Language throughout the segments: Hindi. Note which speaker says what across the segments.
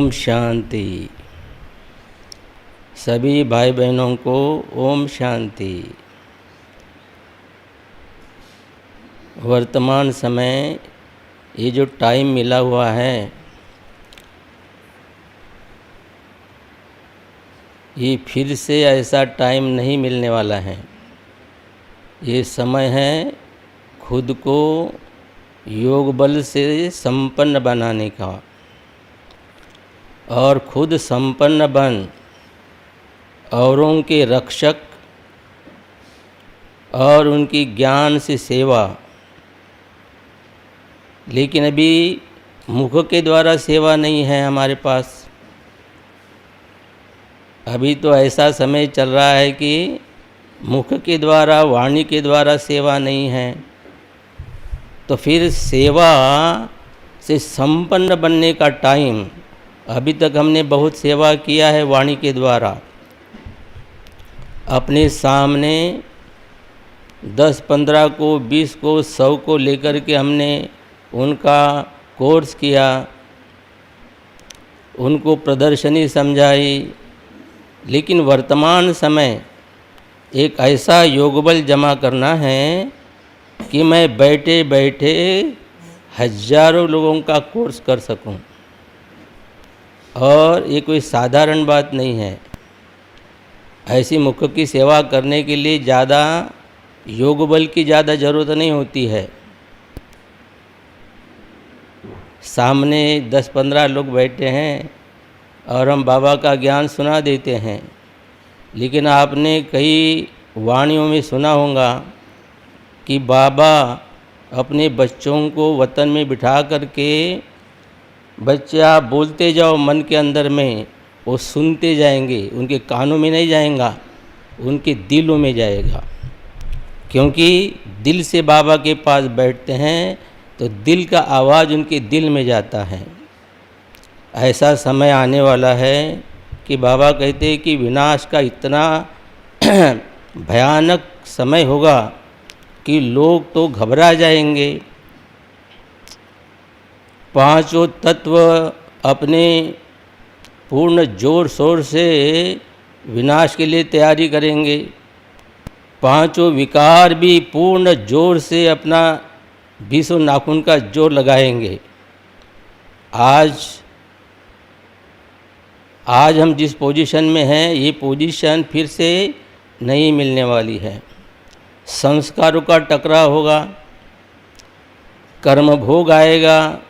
Speaker 1: ओम शांति। सभी भाई बहनों को ओम शांति। वर्तमान समय ये जो टाइम मिला हुआ है, ये फिर से ऐसा टाइम नहीं मिलने वाला है। ये समय है खुद को योग बल से संपन्न बनाने का, और खुद संपन्न बन औरों के रक्षक और उनकी ज्ञान से सेवा। लेकिन अभी मुख के द्वारा सेवा नहीं है हमारे पास। अभी तो ऐसा समय चल रहा है कि मुख के द्वारा, वाणी के द्वारा सेवा नहीं है। तो फिर सेवा से संपन्न बनने का टाइम, अभी तक हमने बहुत सेवा किया है वाणी के द्वारा। अपने सामने 10, 15 को, 20 को, 100 को लेकर के हमने उनका कोर्स किया, उनको प्रदर्शनी समझाई। लेकिन वर्तमान समय एक ऐसा योगबल जमा करना है कि मैं बैठे बैठे हजारों लोगों का कोर्स कर सकूं। और ये कोई साधारण बात नहीं है। ऐसी मुख की सेवा करने के लिए ज़्यादा योग बल की ज़्यादा ज़रूरत नहीं होती है। सामने 10-15 लोग बैठे हैं और हम बाबा का ज्ञान सुना देते हैं। लेकिन आपने कई वाणियों में सुना होगा कि बाबा अपने बच्चों को वतन में बिठा करके, बच्चे आप बोलते जाओ मन के अंदर में, वो सुनते जाएंगे। उनके कानों में नहीं जाएगा, उनके दिलों में जाएगा। क्योंकि दिल से बाबा के पास बैठते हैं तो दिल का आवाज़ उनके दिल में जाता है। ऐसा समय आने वाला है कि बाबा कहते हैं कि विनाश का इतना भयानक समय होगा कि लोग तो घबरा जाएंगे। पांचों तत्व अपने पूर्ण जोर शोर से विनाश के लिए तैयारी करेंगे। पांचों विकार भी पूर्ण जोर से अपना 20 नाखून का जोर लगाएंगे। आज हम जिस पोजीशन में हैं, ये पोजीशन फिर से नहीं मिलने वाली है। संस्कारों का टकराव होगा, कर्म भोग आएगा,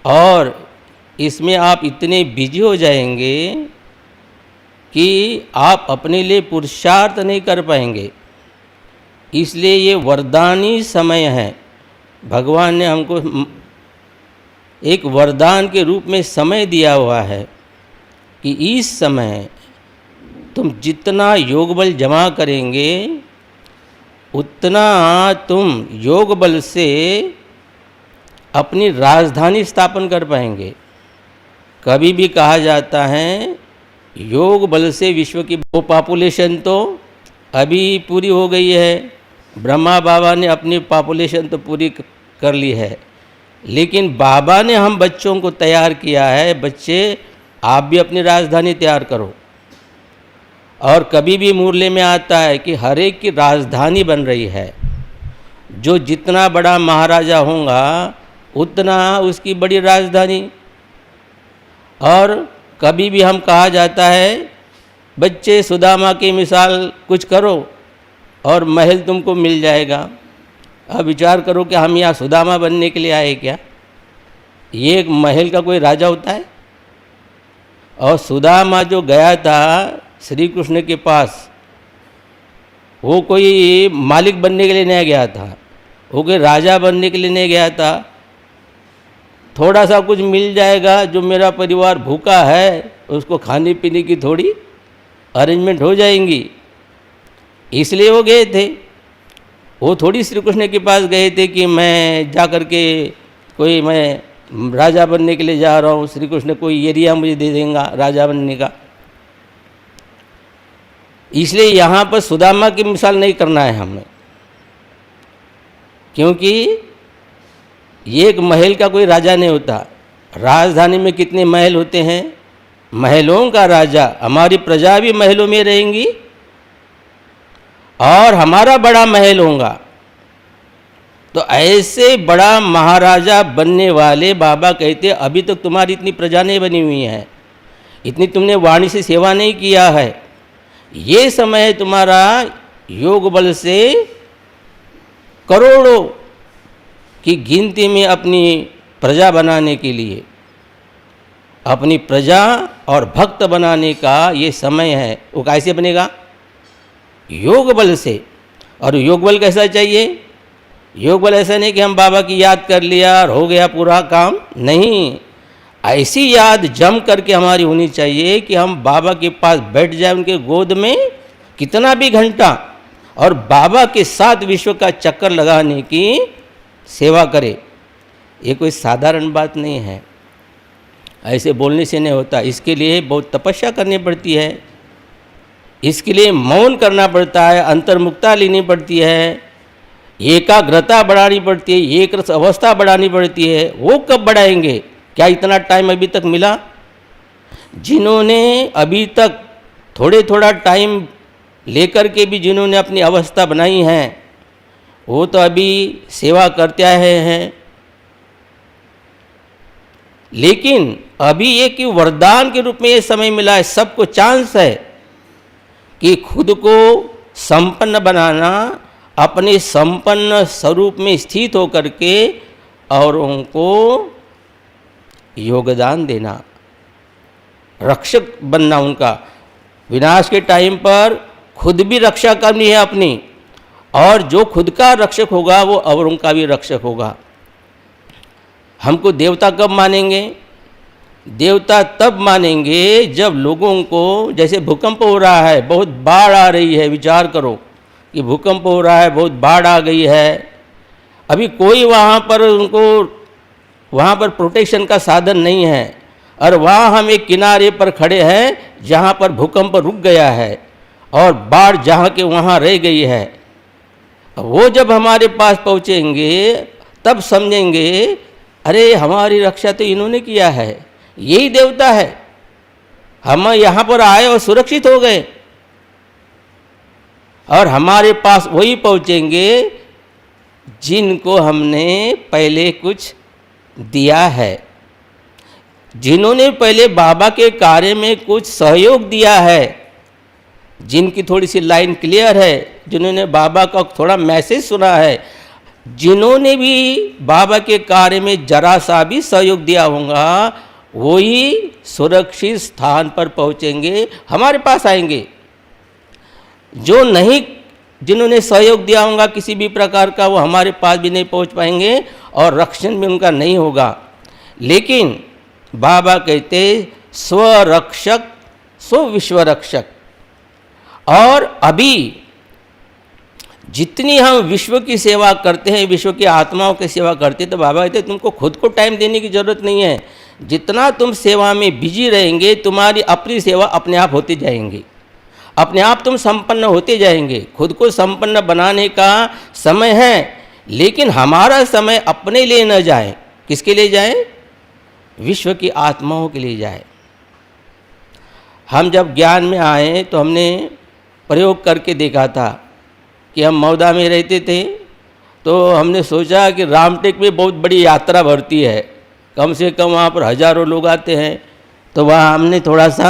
Speaker 1: और इसमें आप इतने बिजी हो जाएंगे कि आप अपने लिए पुरुषार्थ नहीं कर पाएंगे। इसलिए ये वरदानी समय है। भगवान ने हमको एक वरदान के रूप में समय दिया हुआ है कि इस समय तुम जितना योग बल जमा करेंगे, उतना तुम योग बल से अपनी राजधानी स्थापन कर पाएंगे। कभी भी कहा जाता है योग बल से विश्व की वो पॉपुलेशन तो अभी पूरी हो गई है। ब्रह्मा बाबा ने अपनी पॉपुलेशन तो पूरी कर ली है, लेकिन बाबा ने हम बच्चों को तैयार किया है। बच्चे, आप भी अपनी राजधानी तैयार करो। और कभी भी मुरली में आता है कि हर एक की राजधानी बन रही है। जो जितना बड़ा महाराजा होगा उतना उसकी बड़ी राजधानी। और कभी भी हम कहा जाता है बच्चे, सुदामा की मिसाल कुछ करो और महल तुमको मिल जाएगा। अब विचार करो कि हम यहाँ सुदामा बनने के लिए आए क्या? ये एक महल का कोई राजा होता है? और सुदामा जो गया था श्री कृष्ण के पास, वो कोई मालिक बनने के लिए नहीं गया था, वो कोई राजा बनने के लिए नहीं गया था। थोड़ा सा कुछ मिल जाएगा, जो मेरा परिवार भूखा है उसको खाने पीने की थोड़ी अरेंजमेंट हो जाएंगी, इसलिए वो गए थे। वो थोड़ी श्री कृष्ण के पास गए थे कि मैं जा कर के कोई मैं राजा बनने के लिए जा रहा हूँ, श्री कृष्ण कोई एरिया मुझे दे देंगे राजा बनने का। इसलिए यहाँ पर सुदामा की मिसाल नहीं करना है हमें, क्योंकि ये एक महल का कोई राजा नहीं होता। राजधानी में कितने महल होते हैं, महलों का राजा, हमारी प्रजा भी महलों में रहेंगी और हमारा बड़ा महल होगा। तो ऐसे बड़ा महाराजा बनने वाले बाबा कहते अभी तक तुम्हारी इतनी प्रजा नहीं बनी हुई है, इतनी तुमने वाणी से सेवा नहीं किया है, ये समय है तुम्हारा योग बल से करोड़ों की गिनती में अपनी प्रजा बनाने के लिए, अपनी प्रजा और भक्त बनाने का ये समय है। वो कैसे बनेगा, योग बल से। और योग बल कैसा चाहिए, योग बल ऐसा नहीं कि हम बाबा की याद कर लिया और हो गया पूरा काम, नहीं, ऐसी याद जम करके हमारी होनी चाहिए कि हम बाबा के पास बैठ जाए उनके गोद में कितना भी घंटा और बाबा के साथ विश्व का चक्कर लगाने की सेवा करें। ये कोई साधारण बात नहीं है, ऐसे बोलने से नहीं होता, इसके लिए बहुत तपस्या करनी पड़ती है, इसके लिए मौन करना पड़ता है, अंतर्मुक्ता लेनी पड़ती है, एकाग्रता बढ़ानी पड़ती है, एक रस अवस्था बढ़ानी पड़ती है। वो कब बढ़ाएंगे, क्या इतना टाइम अभी तक मिला? जिन्होंने अभी तक थोड़ा टाइम लेकर के भी जिन्होंने अपनी अवस्था बनाई है वो तो अभी सेवा करते आए हैं, लेकिन अभी ये कि वरदान के रूप में ये समय मिला है, सबको चांस है कि खुद को संपन्न बनाना, अपने संपन्न स्वरूप में स्थित होकर के औरों को योगदान देना, रक्षक बनना, उनका विनाश के टाइम पर खुद भी रक्षा करनी है अपनी, और जो खुद का रक्षक होगा वो औरों का भी रक्षक होगा। हमको देवता कब मानेंगे? देवता तब मानेंगे जब लोगों को, जैसे भूकंप हो रहा है, बहुत बाढ़ आ रही है, विचार करो कि भूकंप हो रहा है, बहुत बाढ़ आ गई है, अभी कोई वहाँ पर उनको वहाँ पर प्रोटेक्शन का साधन नहीं है, और वहाँ हम एक किनारे पर खड़े हैं जहाँ पर भूकंप रुक गया है और बाढ़ जहाँ के वहाँ रह गई है। वो जब हमारे पास पहुँचेंगे तब समझेंगे अरे हमारी रक्षा तो इन्होंने किया है, यही देवता है, हम यहाँ पर आए और सुरक्षित हो गए। और हमारे पास वही पहुँचेंगे जिनको हमने पहले कुछ दिया है, जिन्होंने पहले बाबा के कार्य में कुछ सहयोग दिया है, जिनकी थोड़ी सी लाइन क्लियर है, जिन्होंने बाबा का थोड़ा मैसेज सुना है, जिन्होंने भी बाबा के कार्य में जरा सा भी सहयोग दिया होगा, वही सुरक्षित स्थान पर पहुंचेंगे, हमारे पास आएंगे। जो नहीं, जिन्होंने सहयोग दिया होगा किसी भी प्रकार का, वो हमारे पास भी नहीं पहुंच पाएंगे और रक्षण भी उनका नहीं होगा। लेकिन बाबा कहते स्वरक्षक स्व विश्वरक्षक। और अभी जितनी हम विश्व की सेवा करते हैं, विश्व की आत्माओं की सेवा करते हैं, तो बाबा कहते तुमको खुद को टाइम देने की ज़रूरत नहीं है। जितना तुम सेवा में बिजी रहेंगे, तुम्हारी अपनी सेवा अपने आप होती जाएंगी, अपने आप तुम संपन्न होते जाएंगे। खुद को संपन्न बनाने का समय है, लेकिन हमारा समय अपने लिए न जाए। किसके लिए जाए? विश्व की आत्माओं के लिए जाए। हम जब ज्ञान में आए तो हमने प्रयोग करके देखा था कि हम मौदा में रहते थे, तो हमने सोचा कि रामटेक में बहुत बड़ी यात्रा भरती है, कम से कम वहाँ पर हज़ारों लोग आते हैं। तो वहाँ हमने थोड़ा सा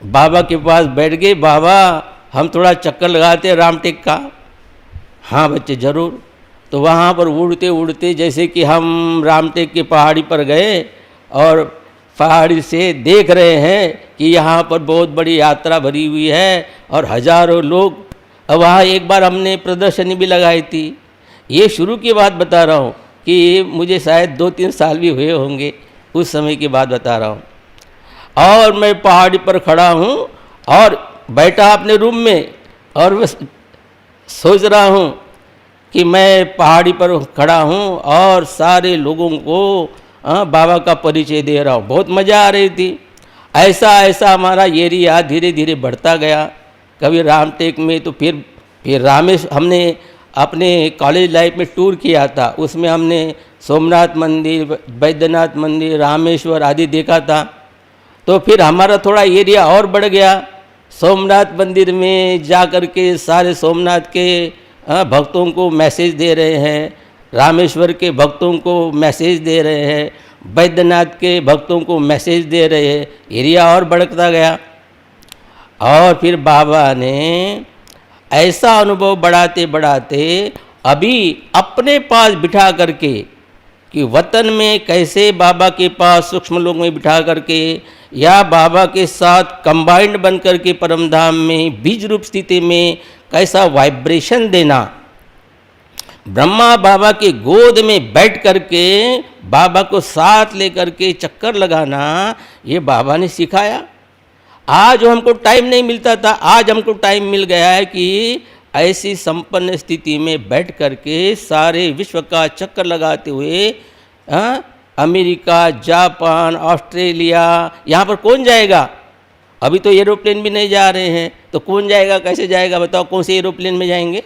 Speaker 1: बाबा के पास बैठ गए, बाबा हम थोड़ा चक्कर लगाते हैं रामटेक का। हाँ बच्चे ज़रूर। तो वहाँ पर उड़ते उड़ते जैसे कि हम रामटेक की पहाड़ी पर गए और पहाड़ी से देख रहे हैं कि यहाँ पर बहुत बड़ी यात्रा भरी हुई है और हज़ारों लोग। अब वहाँ एक बार हमने प्रदर्शनी भी लगाई थी। ये शुरू की बात बता रहा हूँ कि मुझे शायद 2-3 साल भी हुए होंगे, उस समय की बात बता रहा हूँ। और मैं पहाड़ी पर खड़ा हूँ और बैठा अपने रूम में और बस सोच रहा हूँ कि मैं पहाड़ी पर खड़ा हूँ और सारे लोगों को बाबा का परिचय दे रहा हूँ। बहुत मज़ा आ रही थी। ऐसा ऐसा हमारा एरिया धीरे धीरे बढ़ता गया। कभी रामटेक में, तो फिर रामेश्वर, हमने अपने कॉलेज लाइफ में टूर किया था, उसमें हमने सोमनाथ मंदिर, बैद्यनाथ मंदिर, रामेश्वर आदि देखा था। तो फिर हमारा थोड़ा एरिया और बढ़ गया। सोमनाथ मंदिर में जा कर के सारे सोमनाथ के भक्तों को मैसेज दे रहे हैं, रामेश्वर के भक्तों को मैसेज दे रहे हैं, बैद्यनाथ के भक्तों को मैसेज दे रहे हैं, एरिया और बढ़ता गया। और फिर बाबा ने ऐसा अनुभव बढ़ाते बढ़ाते अभी अपने पास बिठा करके कि वतन में कैसे बाबा के पास सूक्ष्म लोक में बिठा करके या बाबा के साथ कंबाइंड बन करके परमधाम में बीज रूप स्थिति में कैसा वाइब्रेशन देना, ब्रह्मा बाबा के गोद में बैठ करके बाबा को साथ लेकर के चक्कर लगाना, ये बाबा ने सिखाया। आज हमको टाइम नहीं मिलता था, आज हमको टाइम मिल गया है कि ऐसी संपन्न स्थिति में बैठ करके सारे विश्व का चक्कर लगाते हुए अमेरिका, जापान, ऑस्ट्रेलिया, यहाँ पर कौन जाएगा? अभी तो एरोप्लेन भी नहीं जा रहे हैं, तो कौन जाएगा, कैसे जाएगा बताओ? कौन से एरोप्लेन में जाएंगे?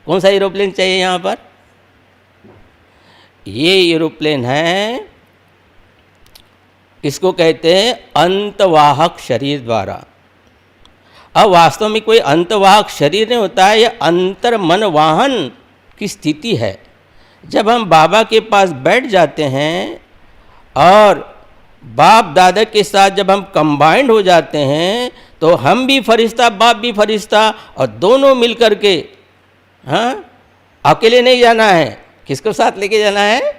Speaker 1: कौन सा एरोप्लेन चाहिए यहाँ पर? ये एरोप्लेन है, इसको कहते हैं अंतवाहक शरीर द्वारा। अब वास्तव में कोई अंतवाहक शरीर नहीं होता है, यह अंतर मन वाहन की स्थिति है। जब हम बाबा के पास बैठ जाते हैं और बाप दादा के साथ जब हम कंबाइंड हो जाते हैं, तो हम भी फरिश्ता, बाप भी फरिश्ता, और दोनों मिल कर के, अकेले नहीं जाना है। किसको साथ लेके जाना है?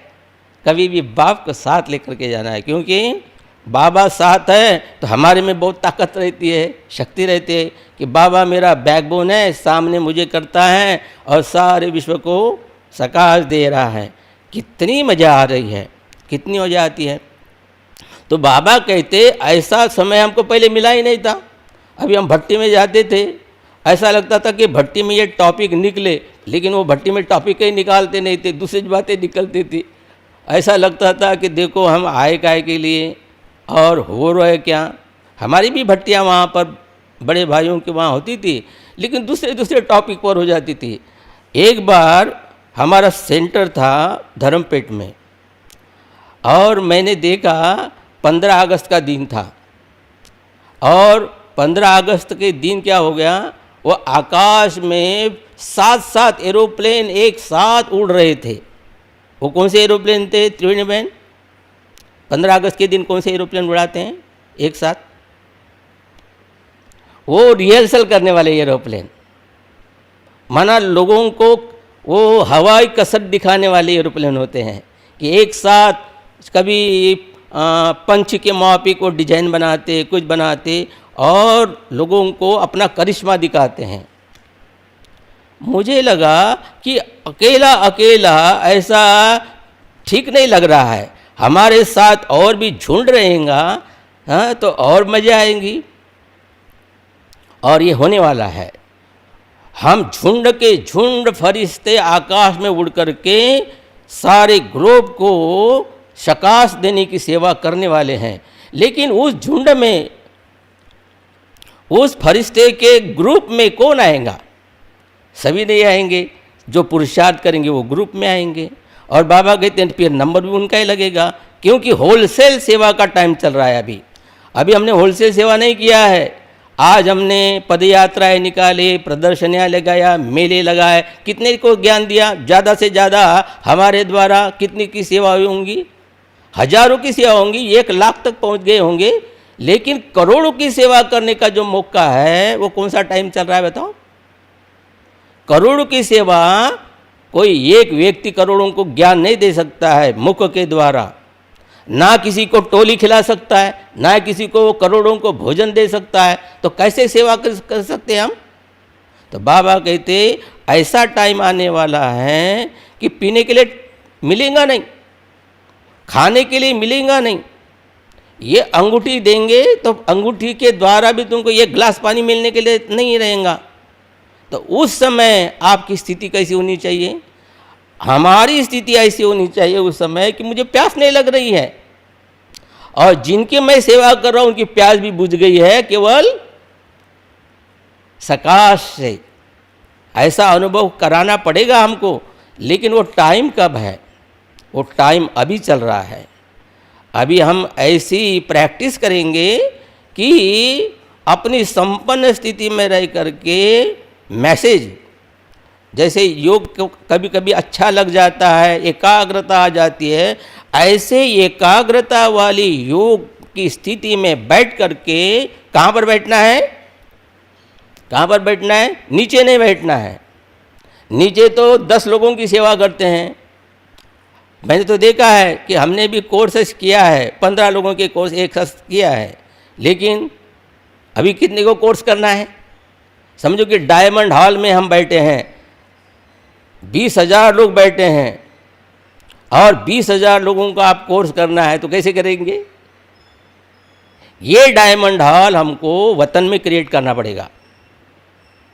Speaker 1: कभी भी बाप को साथ लेकर के जाना है, क्योंकि बाबा साथ है तो हमारे में बहुत ताकत रहती है, शक्ति रहती है कि बाबा मेरा बैकबोन है, सामने मुझे करता है और सारे विश्व को सकाश दे रहा है। कितनी मज़ा आ रही है, कितनी मज़ा आती है। तो बाबा कहते ऐसा समय हमको पहले मिला ही नहीं था। अभी हम भट्टी में जाते थे, ऐसा लगता था कि भट्टी में ये टॉपिक निकले, लेकिन वो भट्टी में टॉपिक ही निकालते नहीं थे, दूसरी बातें निकलती थी। ऐसा लगता था कि देखो हम आए काय के लिए और हो रहे क्या। हमारी भी भट्टियाँ वहाँ पर बड़े भाइयों के वहाँ होती थी, लेकिन दूसरे दूसरे टॉपिक पर हो जाती थी। एक बार हमारा सेंटर था धर्मपेट में, और मैंने देखा 15 अगस्त का दिन था, और 15 अगस्त के दिन क्या हो गया, वो आकाश में 7-7 एरोप्लेन एक साथ उड़ रहे थे। वो कौन से एरोप्लेन थे त्रिवेणी बहन? 15 अगस्त के दिन कौन से एरोप्लेन उड़ाते हैं एक साथ? वो रिहर्सल करने वाले एरोप्लेन, माना लोगों को वो हवाई कसरत दिखाने वाले एरोप्लेन होते हैं कि एक साथ कभी पंछी के मापी को डिजाइन बनाते, कुछ बनाते और लोगों को अपना करिश्मा दिखाते हैं। मुझे लगा कि अकेला अकेला ऐसा ठीक नहीं लग रहा है, हमारे साथ और भी झुंड रहेगा तो और मज़ा आएंगी। और ये होने वाला है। हम झुंड के झुंड फरिश्ते आकाश में उड़ कर के सारे ग्लोब को सकाश देने की सेवा करने वाले हैं। लेकिन उस झुंड में, उस फरिश्ते के ग्रुप में कौन आएगा? सभी नहीं आएंगे, जो पुरुषार्थ करेंगे वो ग्रुप में आएंगे। और बाबा कहते हैं फिर नंबर भी उनका ही लगेगा, क्योंकि होलसेल सेवा का टाइम चल रहा है। अभी हमने होलसेल सेवा नहीं किया है। आज हमने पदयात्राएं निकाले, प्रदर्शनियाँ लगाया, मेले लगाए, कितने को ज्ञान दिया? ज़्यादा से ज़्यादा हमारे द्वारा कितनी की सेवा हुई होंगी? हजारों की सेवा होंगी, 1 लाख तक पहुंच गए होंगे। लेकिन करोड़ों की सेवा करने का जो मौका है वो कौन सा टाइम चल रहा है बताओ? करोड़ों की सेवा, कोई एक व्यक्ति करोड़ों को ज्ञान नहीं दे सकता है मुख के द्वारा, ना किसी को टोली खिला सकता है, ना किसी को करोड़ों को भोजन दे सकता है। तो कैसे सेवा कर सकते हैं हम? तो बाबा कहते ऐसा टाइम आने वाला है कि पीने के लिए मिलेगा नहीं, खाने के लिए मिलेगा नहीं। ये अंगूठी देंगे तो अंगूठी के द्वारा भी तुमको ये ग्लास पानी मिलने के लिए नहीं रहेगा। तो उस समय आपकी स्थिति कैसी होनी चाहिए? हमारी स्थिति ऐसी होनी चाहिए उस समय कि मुझे प्यास नहीं लग रही है, और जिनकी मैं सेवा कर रहा हूं उनकी प्यास भी बुझ गई है केवल सकाश से। ऐसा अनुभव कराना पड़ेगा हमको, लेकिन वो टाइम कब है? वो टाइम अभी चल रहा है। अभी हम ऐसी प्रैक्टिस करेंगे कि अपनी संपन्न स्थिति में रह करके मैसेज, जैसे योग को कभी कभी अच्छा लग जाता है, एकाग्रता आ जाती है, ऐसे एकाग्रता वाली योग की स्थिति में बैठ करके कहाँ पर बैठना है? कहाँ पर बैठना है? नीचे नहीं बैठना है। नीचे तो 10 लोगों की सेवा करते हैं। मैंने तो देखा है कि हमने भी कोर्सेस किया है, 15 लोगों के कोर्स एक साथ किया है, लेकिन अभी कितने को कोर्स करना है? समझो कि डायमंड हॉल में हम बैठे हैं, 20,000 लोग बैठे हैं, और 20,000 लोगों का आप कोर्स करना है तो कैसे करेंगे? ये डायमंड हॉल हमको वतन में क्रिएट करना पड़ेगा।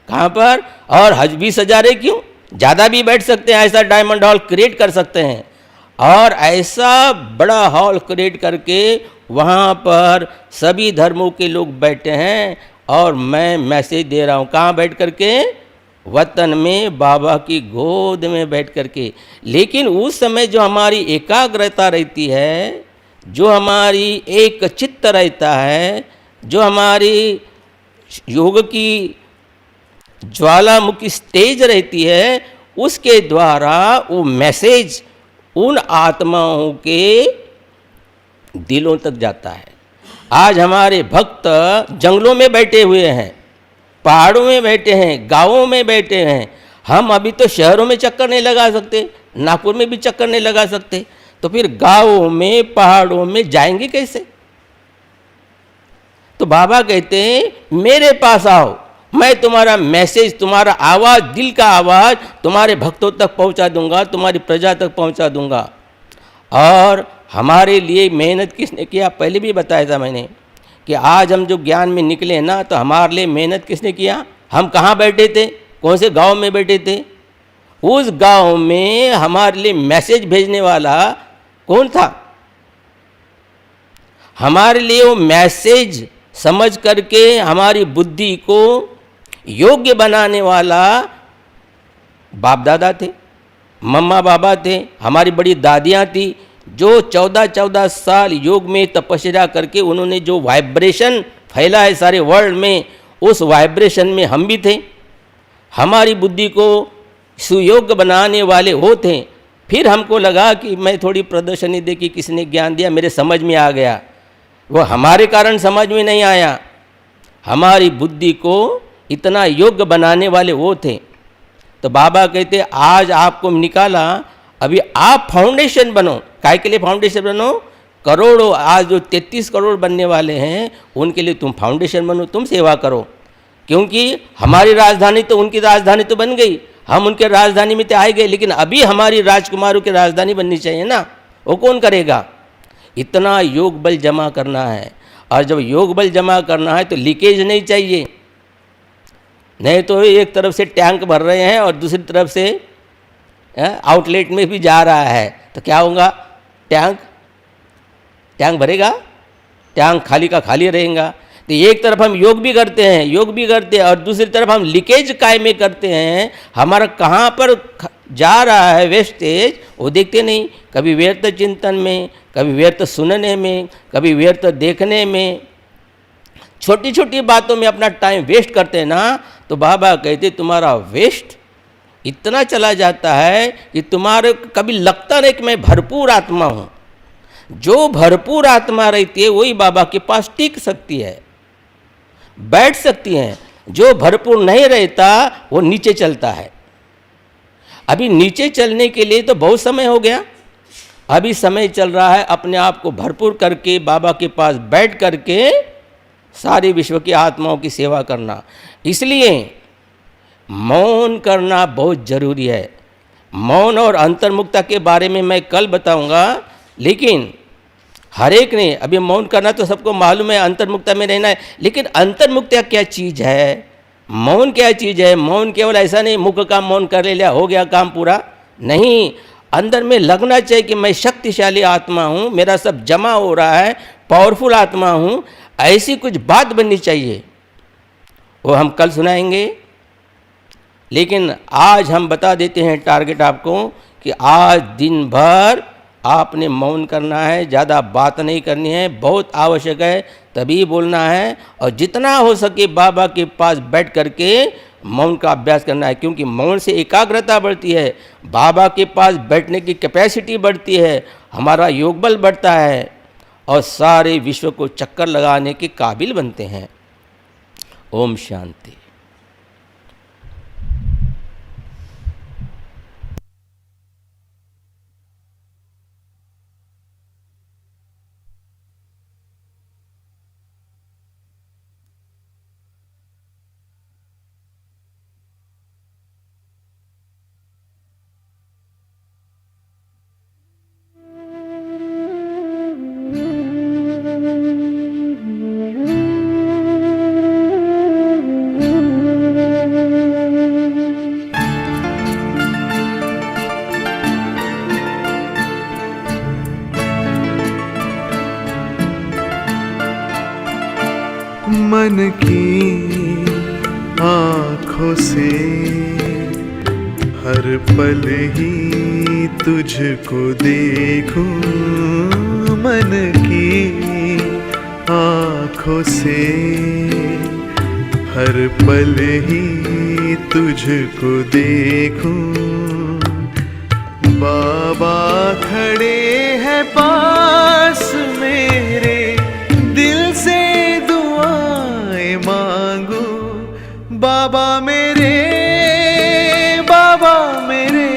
Speaker 1: कहाँ पर? और 20,000 है क्यों, ज़्यादा भी बैठ सकते हैं, ऐसा डायमंड हॉल क्रिएट कर सकते हैं। और ऐसा बड़ा हॉल क्रिएट करके वहाँ पर सभी धर्मों के लोग बैठे हैं, और मैं मैसेज दे रहा हूँ। कहाँ बैठ करके? वतन में, बाबा की गोद में बैठ करके। लेकिन उस समय जो हमारी एकाग्रता रहती है, जो हमारी एक चित्त रहता है, जो हमारी योग की ज्वालामुखी स्टेज रहती है, उसके द्वारा वो मैसेज उन आत्माओं के दिलों तक जाता है। आज हमारे भक्त जंगलों में बैठे हुए हैं, पहाड़ों में बैठे हैं, गांवों में बैठे हैं। हम अभी तो शहरों में चक्कर नहीं लगा सकते, नागपुर में भी चक्कर नहीं लगा सकते, तो फिर गांवों में, पहाड़ों में जाएंगे कैसे? तो बाबा कहते हैं मेरे पास आओ, मैं तुम्हारा मैसेज, तुम्हारा आवाज़, दिल का आवाज़ तुम्हारे भक्तों तक पहुंचा दूंगा, तुम्हारी प्रजा तक पहुंचा दूंगा। और हमारे लिए मेहनत किसने किया? पहले भी बताया था मैंने कि आज हम जो ज्ञान में निकले ना, तो हमारे लिए मेहनत किसने किया? हम कहाँ बैठे थे? कौन से गांव में बैठे थे? उस गांव में हमारे लिए मैसेज भेजने वाला कौन था? हमारे लिए वो मैसेज समझ करके हमारी बुद्धि को योग्य बनाने वाला बाप दादा थे, मम्मा बाबा थे, हमारी बड़ी दादियाँ थी, जो 14-14 साल योग में तपस्या करके उन्होंने जो वाइब्रेशन फैला है सारे वर्ल्ड में, उस वाइब्रेशन में हम भी थे। हमारी बुद्धि को सुयोग्य बनाने वाले वो थे। फिर हमको लगा कि मैं थोड़ी प्रदर्शनी देखी, किसने ज्ञान दिया, मेरे समझ में आ गया। वो हमारे कारण समझ में नहीं आया, हमारी बुद्धि को इतना योग्य बनाने वाले वो थे। तो बाबा कहते आज आपको निकाला, अभी आप फाउंडेशन बनो। काय के लिए फाउंडेशन बनो? करोड़ों, आज जो 33 करोड़ बनने वाले हैं उनके लिए तुम फाउंडेशन बनो, तुम सेवा करो। क्योंकि हमारी राजधानी तो उनकी राजधानी तो बन गई, हम उनके राजधानी में तो आए गए, लेकिन अभी हमारी राजकुमारों की राजधानी बननी चाहिए ना। वो कौन करेगा? इतना योग बल जमा करना है, और जब योग बल जमा करना है तो लीकेज नहीं चाहिए। नहीं तो एक तरफ से टैंक भर रहे हैं और दूसरी तरफ से आउटलेट में भी जा रहा है, तो क्या होगा? टैंक भरेगा, टैंक खाली का खाली रहेगा। तो एक तरफ हम योग भी करते हैं, और दूसरी तरफ हम लीकेज काय में करते हैं। हमारा कहाँ पर जा रहा है वेस्टेज, वो देखते नहीं। कभी व्यर्थ चिंतन में, कभी व्यर्थ सुनने में, कभी व्यर्थ देखने में, छोटी छोटी बातों में अपना टाइम वेस्ट करते हैं ना। तो बाबा कहते तुम्हारा वेस्ट इतना चला जाता है कि तुम्हारे कभी लगता नहीं कि मैं भरपूर आत्मा हूँ। जो भरपूर आत्मा रहती है वही बाबा के पास टिक सकती है, बैठ सकती हैं। जो भरपूर नहीं रहता वो नीचे चलता है। अभी नीचे चलने के लिए तो बहुत समय हो गया, अभी समय चल रहा है अपने आप को भरपूर करके बाबा के पास बैठ करके सारे विश्व की आत्माओं की सेवा करना। इसलिए मौन करना बहुत जरूरी है। मौन और अंतर्मुक्ता के बारे में मैं कल बताऊंगा, लेकिन हर एक ने, अभी मौन करना तो सबको मालूम है, अंतर्मुक्ता में रहना है, लेकिन अंतर्मुक्ता क्या चीज़ है, मौन क्या चीज़ है? मौन केवल ऐसा नहीं मुख का मौन कर लिया हो गया काम पूरा, नहीं। अंदर में लगना चाहिए कि मैं शक्तिशाली आत्मा हूँ, मेरा सब जमा हो रहा है, पावरफुल आत्मा हूँ, ऐसी कुछ बात बननी चाहिए। वो हम कल सुनाएंगे। लेकिन आज हम बता देते हैं टारगेट आपको कि आज दिन भर आपने मौन करना है, ज़्यादा बात नहीं करनी है, बहुत आवश्यक है तभी बोलना है, और जितना हो सके बाबा के पास बैठ करके मौन का अभ्यास करना है, क्योंकि मौन से एकाग्रता बढ़ती है, बाबा के पास बैठने की कैपेसिटी बढ़ती है, हमारा योग बल बढ़ता है और सारे विश्व को चक्कर लगाने के काबिल बनते हैं। ओम शांति।
Speaker 2: मन की आँखों से हर पल ही तुझको देखूं, मन की आँखों से हर पल ही तुझको देखूं। बाबा खड़े हैं पास मेरे, दिल से दुआएं मांगू। बाबा मेरे, बाबा मेरे,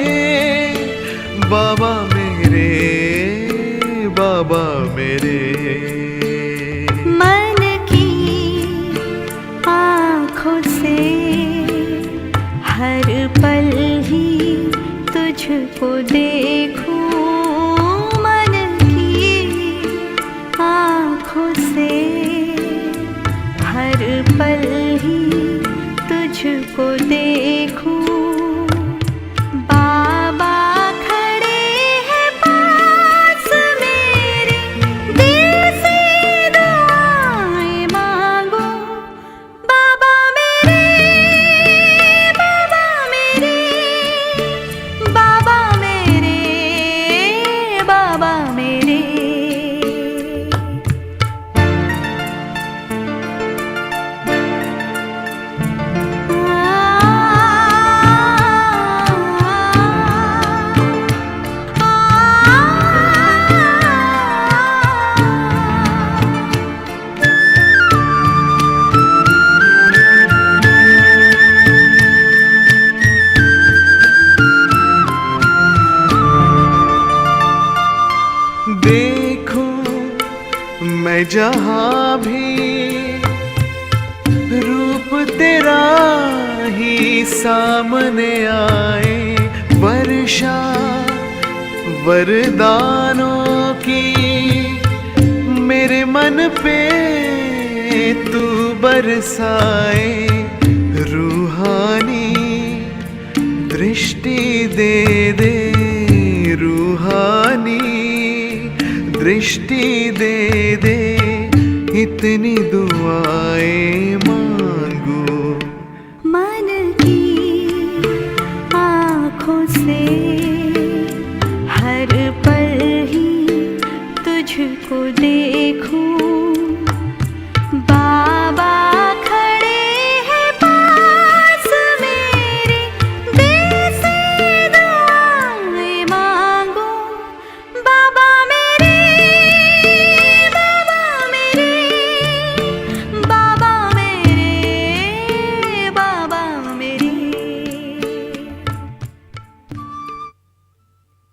Speaker 2: बाबा मेरे, बाबा मेरे।
Speaker 3: मन की आँखों से हर पल ही तुझको देखूं, मन की आँखों से हर पल ही तुझको देखूं। बाबा खड़े हैं पास मेरे, दिल से दुआएं मांगो। बाबा मेरे, बाबा मेरे, बाबा मेरे, बाबा मेरे।
Speaker 2: देखूं मैं जहाँ भी रूप तेरा ही सामने आए, वर्षा वरदानों की मेरे मन पे तू बरसाए। रूहानी दृष्टि दे दे, रूहानी दृष्टि दे दे, इतनी दुआएं